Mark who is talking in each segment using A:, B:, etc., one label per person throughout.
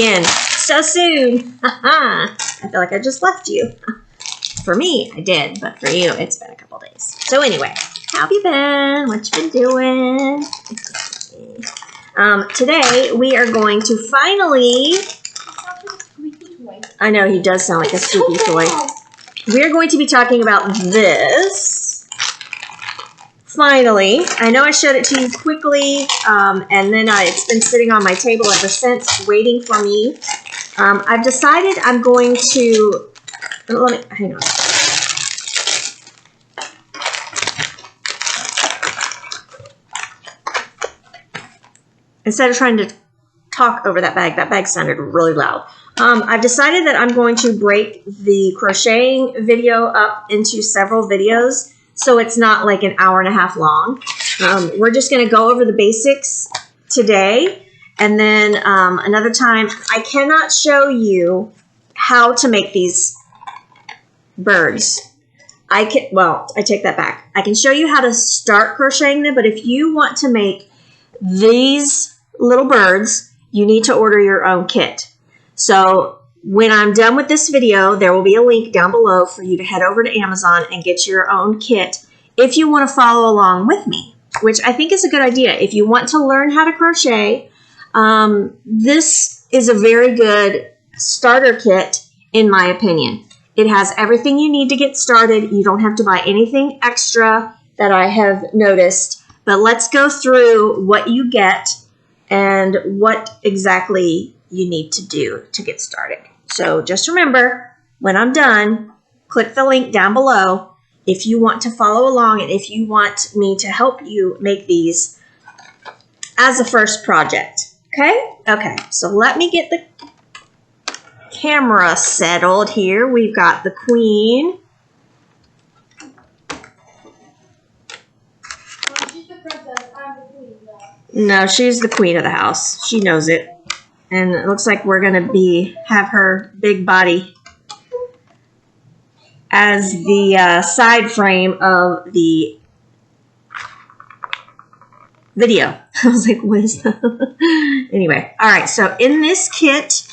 A: again so soon. I feel like I just left you. For me, I did, but for you, it's been a couple days. So anyway, how have you been? What you been doing? Today, we are going to finally... I know, he does sound like a squeaky toy. We're going to be talking about this. Finally. I know I showed it to you quickly, and then it's been sitting on my table ever since, waiting for me. I've decided I'm going to... hang on. Instead of trying to talk over that bag sounded really loud. I've decided that I'm going to break the crocheting video up into several videos, so it's not like an hour and a half long. We're just going to go over the basics today, and then another time, I cannot show you how to make these birds. I take that back. I can show you how to start crocheting them, but if you want to make these little birds, you need to order your own kit. So when I'm done with this video, there will be a link down below for you to head over to Amazon and get your own kit if you want to follow along with me, which I think is a good idea. If you want to learn how to crochet, this is a very good starter kit, in my opinion. It has everything you need to get started. You don't have to buy anything extra that I have noticed. But let's go through what you get and what exactly you need to do to get started. So just remember, when I'm done, click the link down below if you want to follow along and if you want me to help you make these as a first project. Okay? Okay, so let me get the camera settled here. We've got the queen. No, she's the queen of the house. She knows it. And it looks like we're going to have her big body as the side frame of the video. I was like, what is that? Anyway, all right. So in this kit,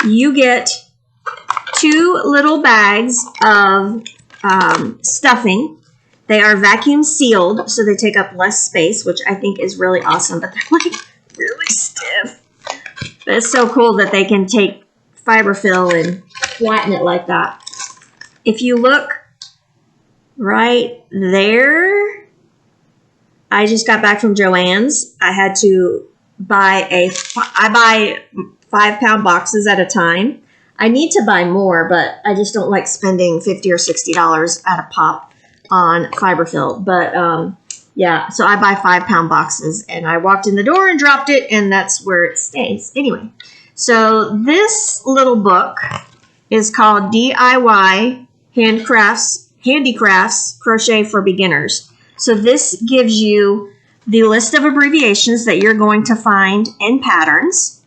A: you get 2 little bags of stuffing. They are vacuum sealed, so they take up less space, which I think is really awesome, but they're like really stiff. But it's so cool that they can take fiberfill and flatten it like that. If you look right there, I just got back from Joann's. I had to buy I buy 5-pound boxes at a time. I need to buy more, but I just don't like spending $50 or $60 at a pop on fiberfill. But yeah, so I buy 5-pound boxes, and I walked in the door and dropped it, and that's where it stays. Anyway, so this little book is called DIY Handicrafts Crochet for Beginners. So this gives you the list of abbreviations that you're going to find in patterns.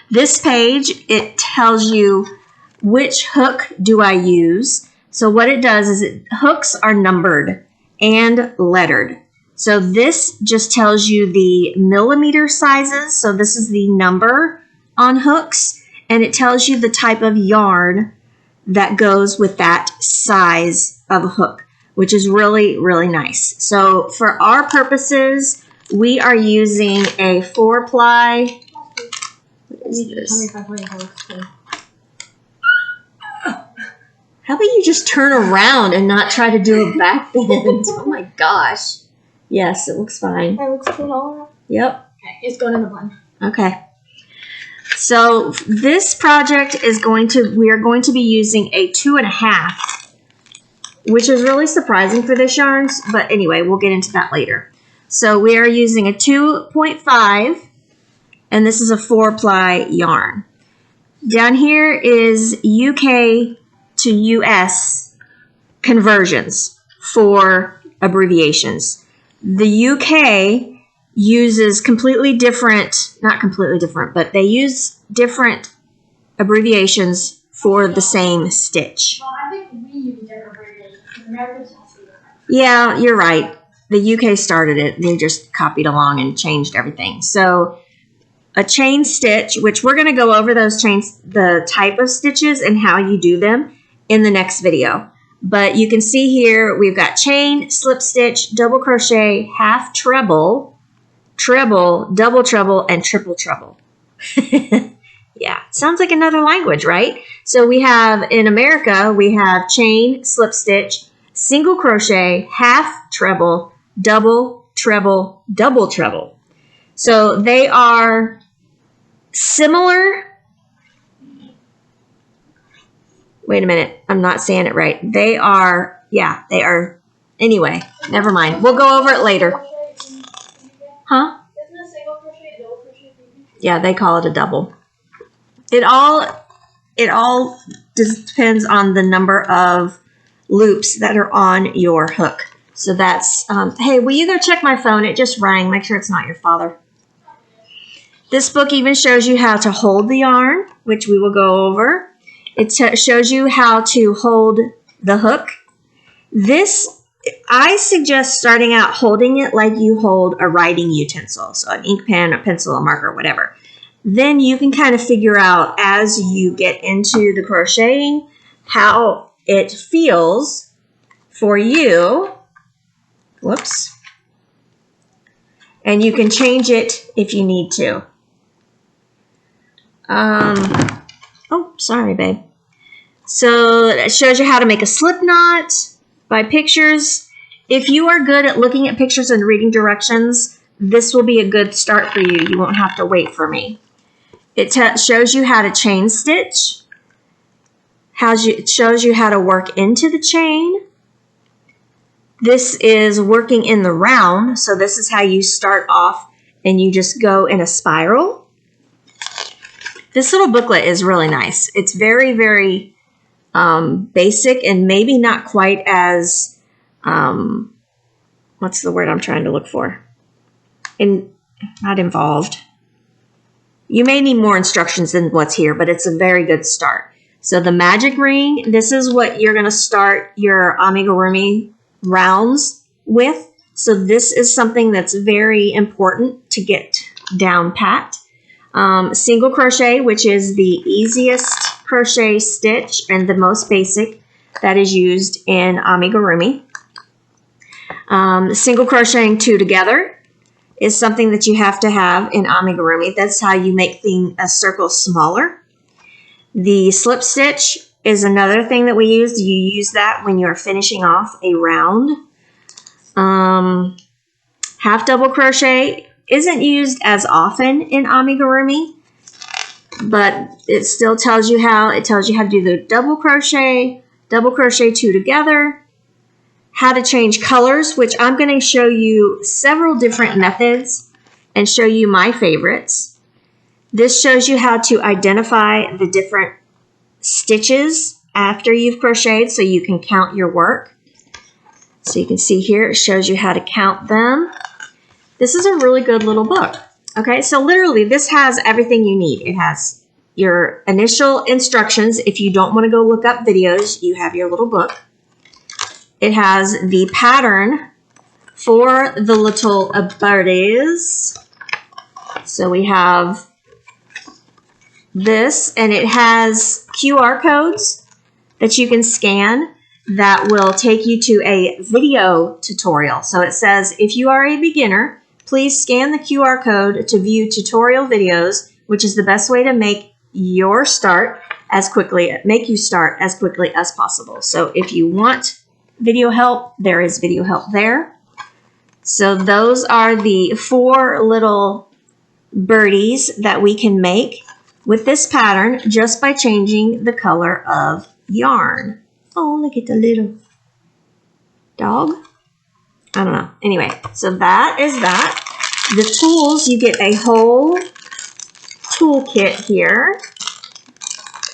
A: This page, it tells you which hook do I use. So what it does is hooks are numbered and lettered. So this just tells you the millimeter sizes. So this is the number on hooks, and it tells you the type of yarn that goes with that size of a hook, which is really, really nice. So for our purposes, we are using a 4-ply. What is this? How about you just turn around and not try to do a back bend? Oh my gosh. Yes, it looks fine.
B: That looks cool.
A: Yep.
B: Okay, it's going in the blend.
A: Okay. So this project is we are going to be using a 2.5, which is really surprising for this yarns, but anyway, we'll get into that later. So we are using a 2.5, and this is a 4-ply yarn. Down here is UK to US conversions for abbreviations. The UK uses completely different, not completely different, but they use different abbreviations for the same stitch.
B: Well, I think we use different abbreviations because Americans have to be different.
A: Yeah, you're right. The UK started it. They just copied along and changed everything. So a chain stitch, which we're going to go over those chains, the type of stitches and how you do them in the next video. But you can see here we've got chain, slip stitch, double crochet, half treble, treble, double treble, and triple treble. Yeah, sounds like another language, right? So we have, in America, we have chain, slip stitch, single crochet, half treble, double treble, double treble. So they are similar. Wait a minute, I'm not saying it right. They are, yeah, they are. Anyway, never mind. We'll go over it later. Huh?
B: Isn't a single crochet a double crochet?
A: Yeah, they call it a double. It all just depends on the number of loops that are on your hook. So that's, hey, will you go check my phone? It just rang. Make sure it's not your father. This book even shows you how to hold the yarn, which we will go over. It shows you how to hold the hook. This, I suggest starting out holding it like you hold a writing utensil. So an ink pen, a pencil, a marker, whatever. Then you can kind of figure out as you get into the crocheting how it feels for you. Whoops. And you can change it if you need to. Oh, sorry, babe. So it shows you how to make a slip knot by pictures. If you are good at looking at pictures and reading directions, this will be a good start for you. You won't have to wait for me. It shows you how to chain stitch. It shows you how to work into the chain. This is working in the round. So this is how you start off and you just go in a spiral. This little booklet is really nice. It's very, very basic and maybe not quite as, what's the word I'm trying to look for? Not involved. You may need more instructions than what's here, but it's a very good start. So the magic ring, this is what you're going to start your amigurumi rounds with. So this is something that's very important to get down pat. Single crochet, which is the easiest crochet stitch and the most basic that is used in amigurumi. Single crocheting two together is something that you have to have in amigurumi. That's how you make a circle smaller. The slip stitch is another thing that we use. You use that when you're finishing off a round. Half double crochet isn't used as often in amigurumi, but it still tells you how. It tells you how to do the double crochet two together, how to change colors, which I'm going to show you several different methods and show you my favorites. This shows you how to identify the different stitches after you've crocheted so you can count your work. So you can see here, it shows you how to count them. This is a really good little book. Okay, so literally this has everything you need. It has your initial instructions. If you don't want to go look up videos, you have your little book. It has the pattern for the little birdies. So we have this, and it has QR codes that you can scan that will take you to a video tutorial. So it says, if you are a beginner, please scan the QR code to view tutorial videos, which is the best way to make you start as quickly as possible. So if you want video help, there is video help there. So those are the 4 little birdies that we can make with this pattern just by changing the color of yarn. Oh, look at the little dog. I don't know. Anyway, so that is that. The tools, you get a whole toolkit here.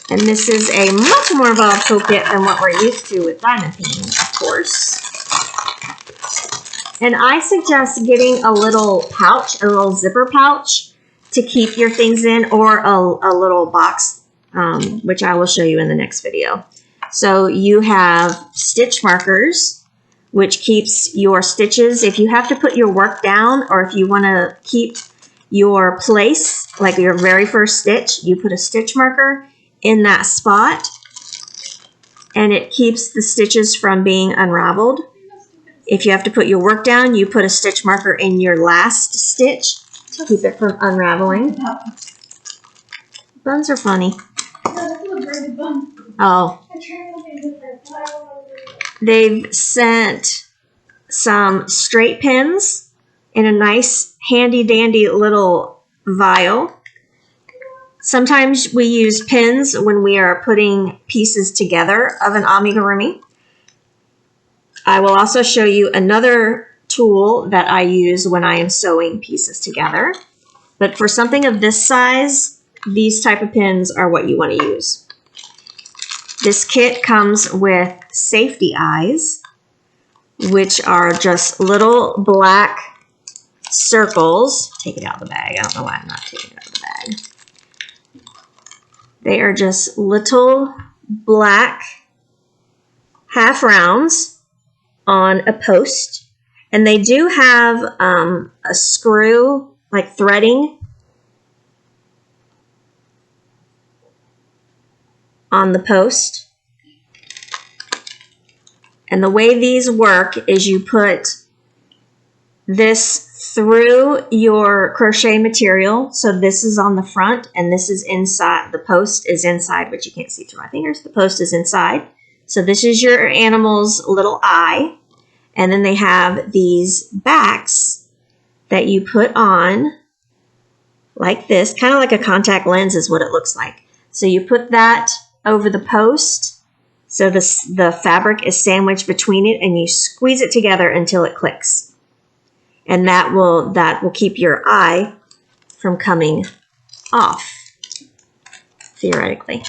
A: And this is a much more involved toolkit than what we're used to with diamond painting, of course. And I suggest getting a little pouch, a little zipper pouch to keep your things in, or a little box, which I will show you in the next video. So you have stitch markers, which keeps your stitches. If you have to put your work down, or if you want to keep your place, like your very first stitch, you put a stitch marker in that spot, and it keeps the stitches from being unraveled. If you have to put your work down, you put a stitch marker in your last stitch to keep it from unraveling. Buns are funny. Oh. They've sent some straight pins in a nice handy dandy little vial. Sometimes we use pins when we are putting pieces together of an amigurumi. I will also show you another tool that I use when I am sewing pieces together. But for something of this size, these type of pins are what you want to use. This kit comes with safety eyes, which are just little black circles. Take it out of the bag. I don't know why I'm not taking it out of the bag. They are just little black half rounds on a post. And they do have a screw, like threading, on the post. And the way these work is you put this through your crochet material. So this is on the front and this is inside. The post is inside, which you can't see through my fingers. The post is inside. So this is your animal's little eye. And then they have these backs that you put on like this, kind of like a contact lens is what it looks like. So you put that over the post. So the fabric is sandwiched between it and you squeeze it together until it clicks. And that will keep your eye from coming off, theoretically.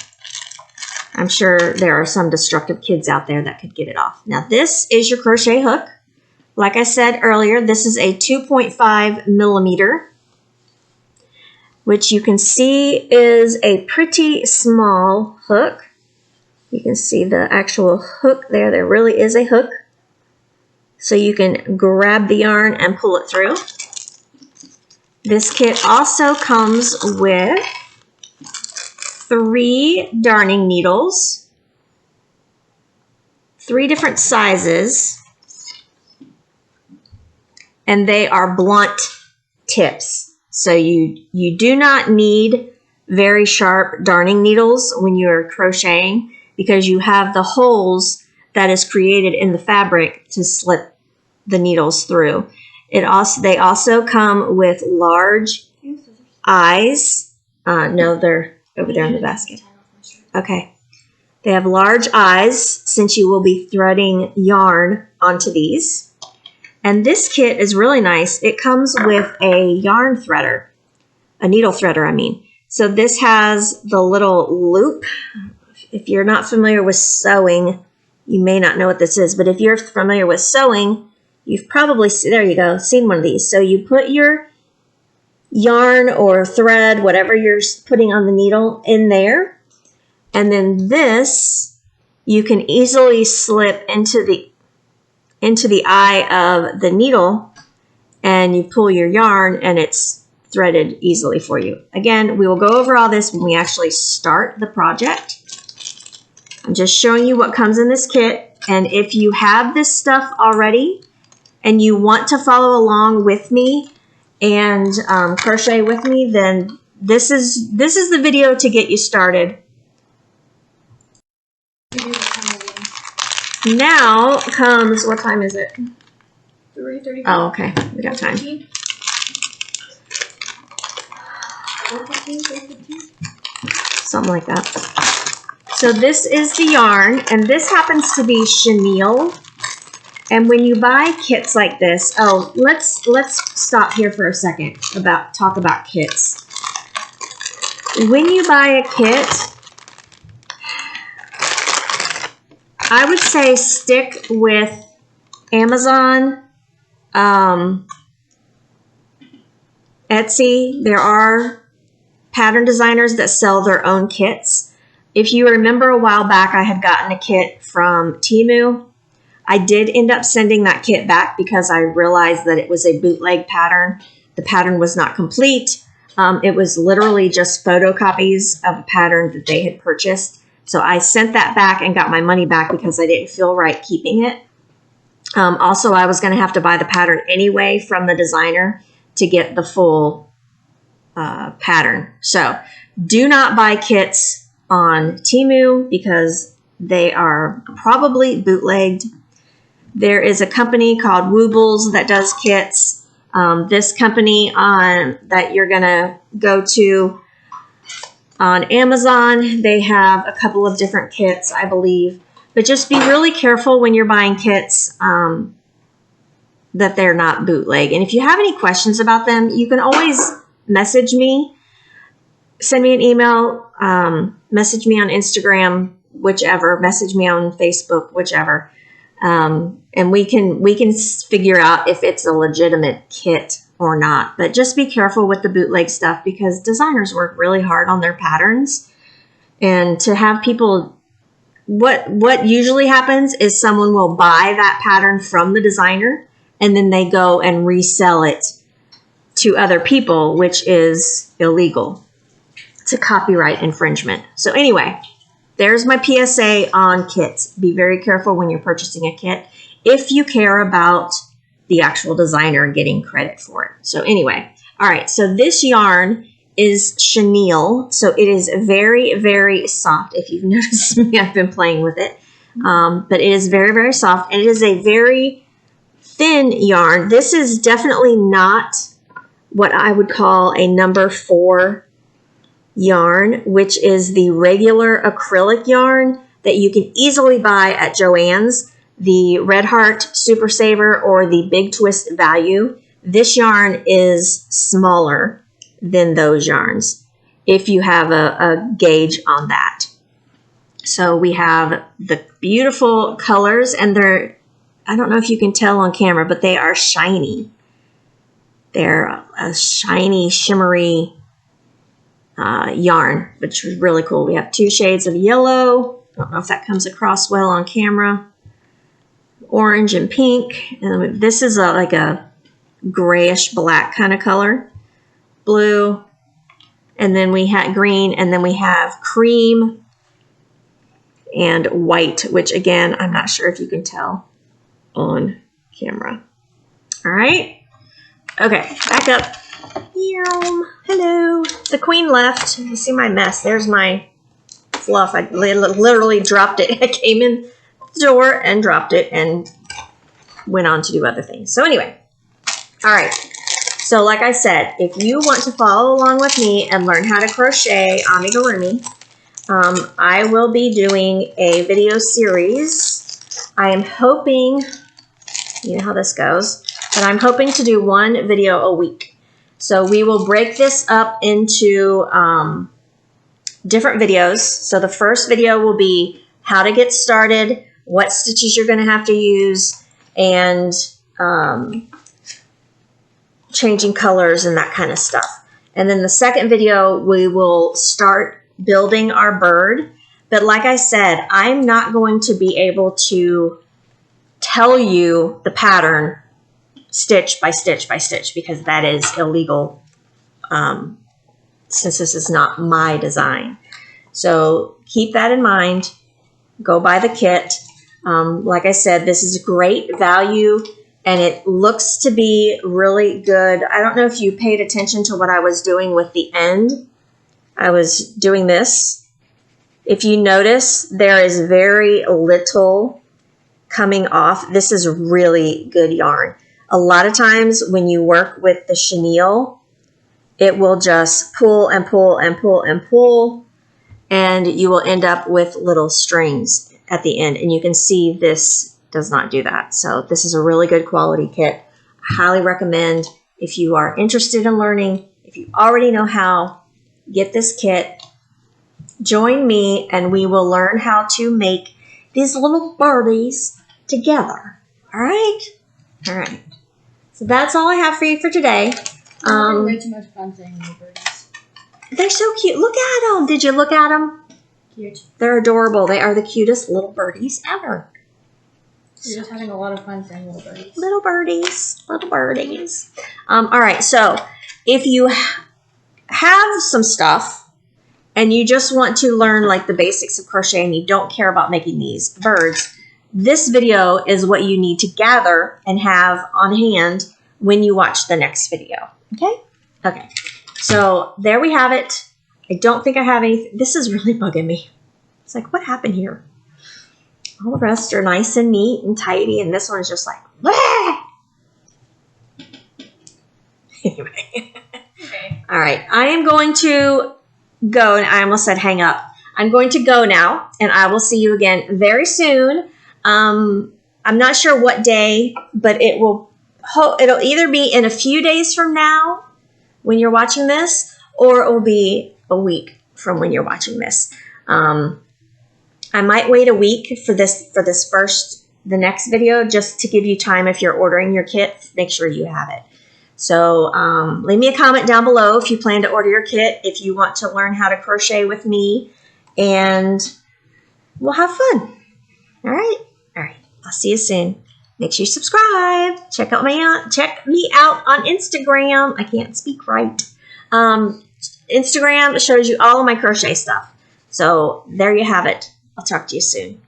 A: I'm sure there are some destructive kids out there that could get it off. Now this is your crochet hook. Like I said earlier, this is a 2.5 millimeter, which you can see is a pretty small hook. You can see the actual hook there. There really is a hook. So you can grab the yarn and pull it through. This kit also comes with 3 darning needles, 3 different sizes, and they are blunt tips. So you do not need very sharp darning needles when you're crocheting because you have the holes that is created in the fabric to slip the needles through. They also come with large eyes. No, they're over there in the basket. Okay. They have large eyes since you will be threading yarn onto these. And this kit is really nice. It comes with a yarn threader, a needle threader, I mean. So this has the little loop. If you're not familiar with sewing, you may not know what this is, but if you're familiar with sewing, you've probably, there you go, seen one of these. So you put your yarn or thread, whatever you're putting on the needle, in there. And then this, you can easily slip into the eye of the needle, and you pull your yarn and it's threaded easily for you. Again, we will go over all this when we actually start the project. I'm just showing you what comes in this kit. And if you have this stuff already and you want to follow along with me and crochet with me, then this is the video to get you started. Now comes, what time is it?
B: 3:35.
A: Oh, okay. We got time.
B: 4:15.
A: Something like that. So this is the yarn, and this happens to be chenille. And when you buy kits like this, oh, let's stop here for a second talk about kits. When you buy a kit, I would say stick with Amazon, Etsy. There are pattern designers that sell their own kits. If you remember a while back, I had gotten a kit from Temu. I did end up sending that kit back because I realized that it was a bootleg pattern the pattern was not complete. It was literally just photocopies of a pattern that they had purchased. So I sent that back and got my money back because I didn't feel right keeping it. Also, I was going to have to buy the pattern anyway from the designer to get the full pattern. So do not buy kits on Temu because they are probably bootlegged. There is a company called Woobles that does kits. This company that you're going to go to on Amazon, they have a couple of different kits, I believe. But just be really careful when you're buying kits that they're not bootleg. And if you have any questions about them, you can always message me. Send me an email, message me on Instagram, whichever, message me on Facebook, whichever. And we can figure out if it's a legitimate kit or not. But just be careful with the bootleg stuff because designers work really hard on their patterns. And to have people, what usually happens is someone will buy that pattern from the designer and then they go and resell it to other people, which is illegal. It's a copyright infringement. So anyway, there's my PSA on kits. Be very careful when you're purchasing a kit if you care about the actual designer getting credit for it. So anyway, all right, so this yarn is chenille. So it is very, very soft. If you've noticed me, I've been playing with it. But it is very, very soft. And it is a very thin yarn. This is definitely not what I would call a number 4 yarn, which is the regular acrylic yarn that you can easily buy at Joann's, the Red Heart Super Saver or the Big Twist Value. This yarn is smaller than those yarns if you have a gauge on that. So we have the beautiful colors, and they're, I don't know if you can tell on camera, but they are shiny. They're a shiny, shimmery yarn, which is really cool. We have 2 shades of yellow. I don't know if that comes across well on camera. Orange and pink. And this is like a grayish black kind of color. Blue. And then we have green. And then we have cream and white, which again, I'm not sure if you can tell on camera. All right. Okay, back up. Hello. The queen left. You see my mess. There's my fluff. I literally dropped it. I came in the door and dropped it and went on to do other things. So anyway, all right. So like I said, if you want to follow along with me and learn how to crochet amigurumi, I will be doing a video series. I am hoping, you know how this goes, but I'm hoping to do 1 video a week. So we will break this up into different videos. So the first video will be how to get started, what stitches you're going to have to use, and changing colors and that kind of stuff. And then the second video, we will start building our bird. But like I said, I'm not going to be able to tell you the pattern stitch by stitch by stitch because that is illegal since this is not my design. So keep that in mind. Go buy the kit. Like I said, this is great value and it looks to be really good. I don't know if you paid attention to what I was doing with the end. I was doing this. If you notice, there is very little coming off. This is really good yarn. A lot of times when you work with the chenille, it will just pull and pull and pull and pull, and you will end up with little strings at the end. And you can see this does not do that. So this is a really good quality kit. I highly recommend if you are interested in learning, if you already know how, get this kit, join me, and we will learn how to make these little birdies together. All right? All right. So that's all I have for you for today.
B: Way too much fun saying little birdies.
A: They're so cute. Look at them. Did you look at them?
B: Cute.
A: They're adorable. They are the cutest little birdies ever.
B: You're just having a lot of fun saying little birdies.
A: Little birdies, little birdies. All right, so if you have some stuff and you just want to learn like the basics of crochet and you don't care about making these birds, this video is what you need to gather and have on hand when you watch the next video. Okay? Okay. So there we have it. I don't think I have anything. This is really bugging me. It's like, what happened here? All the rest are nice and neat and tidy, and this one's just like, wah! Anyway.
B: Okay.
A: All right. I am going to go, and I almost said hang up. I'm going to go now, and I will see you again very soon. I'm not sure what day, but it'll either be in a few days from now when you're watching this, or it will be a week from when you're watching this. I might wait a week for the next video, just to give you time if you're ordering your kit, make sure you have it. So leave me a comment down below if you plan to order your kit, if you want to learn how to crochet with me, and we'll have fun. All right. All right. I'll see you soon. Make sure you subscribe. Check me out on Instagram. I can't speak right. Instagram shows you all of my crochet stuff. So there you have it. I'll talk to you soon.